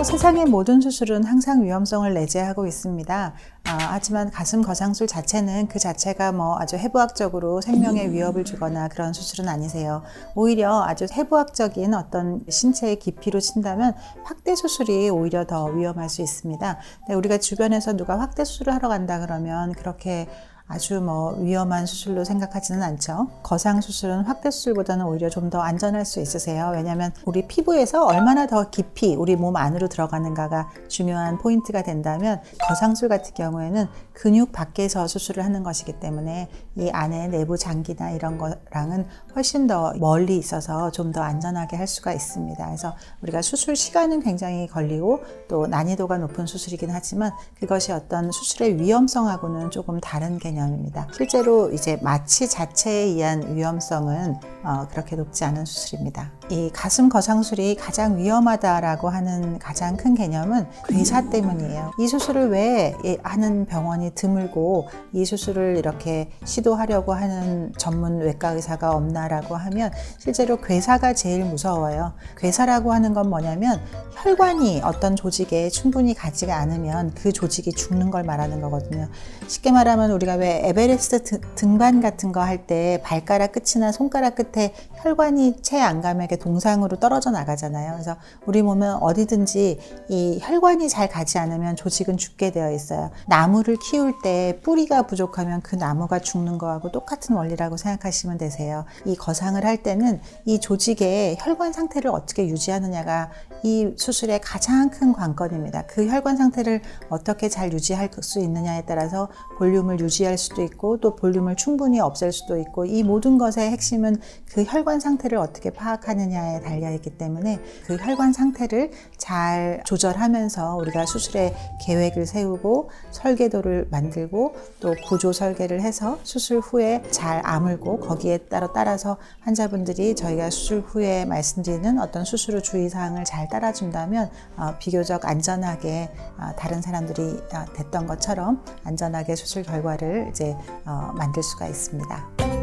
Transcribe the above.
세상의 모든 수술은 항상 위험성을 내재하고 있습니다. 하지만 가슴 거상술 자체는 그 자체가 아주 해부학적으로 생명에 위협을 주거나 그런 수술은 아니세요. 오히려 아주 해부학적인 어떤 신체의 깊이로 친다면 확대 수술이 오히려 더 위험할 수 있습니다. 근데 우리가 주변에서 누가 확대 수술을 하러 간다 그러면 그렇게 아주 위험한 수술로 생각하지는 않죠. 거상 수술은 확대 수술보다는 오히려 좀 더 안전할 수 있으세요. 왜냐하면 우리 피부에서 얼마나 더 깊이 우리 몸 안으로 들어가는가가 중요한 포인트가 된다면, 거상술 같은 경우에는 근육 밖에서 수술을 하는 것이기 때문에 이 안에 내부 장기나 이런 거랑은 훨씬 더 멀리 있어서 좀 더 안전하게 할 수가 있습니다. 그래서 우리가 수술 시간은 굉장히 걸리고 또 난이도가 높은 수술이긴 하지만 그것이 어떤 수술의 위험성하고는 조금 다른 개념입니다. 실제로 이제 마취 자체에 의한 위험성은 그렇게 높지 않은 수술입니다. 이 가슴 거상술이 가장 위험하다라고 하는 가장 큰 개념은 괴사 때문이에요. 이 수술을 왜 하는 병원이 드물고 이 수술을 이렇게 시도하려고 하는 전문 외과 의사가 없나라고 하면, 실제로 괴사가 제일 무서워요. 괴사라고 하는 건 뭐냐면 혈관이 어떤 조직에 충분히 가지가 않으면 그 조직이 죽는 걸 말하는 거거든요. 쉽게 말하면 우리가 왜 에베레스트 등반 같은 거 할 때 발가락 끝이나 손가락 끝에 혈관이 채 안 가면 이렇게 동상으로 떨어져 나가잖아요. 그래서 우리 몸은 어디든지 이 혈관이 잘 가지 않으면 조직은 죽게 되어 있어요. 나무를 키울 때 뿌리가 부족하면 그 나무가 죽는 거하고 똑같은 원리라고 생각하시면 되세요. 이 거상을 할 때는 이 조직의 혈관 상태를 어떻게 유지하느냐가 이 수술의 가장 큰 관건입니다. 그 혈관 상태를 어떻게 잘 유지할 수 있느냐에 따라서 볼륨을 유지할 수도 있고 또 볼륨을 충분히 없앨 수도 있고, 이 모든 것의 핵심은 그 혈관 상태를 어떻게 파악하느냐에 달려있기 때문에 그 혈관 상태를 잘 조절하면서 우리가 수술의 계획을 세우고 설계도를 만들고 또 구조 설계를 해서 수술 후에 잘 아물고, 거기에 따라서 환자분들이 저희가 수술 후에 말씀드리는 어떤 수술 후 주의사항을 잘 따라준다면 비교적 안전하게 다른 사람들이 됐던 것처럼 안전하게 수술 결과를 이제 만들 수가 있습니다.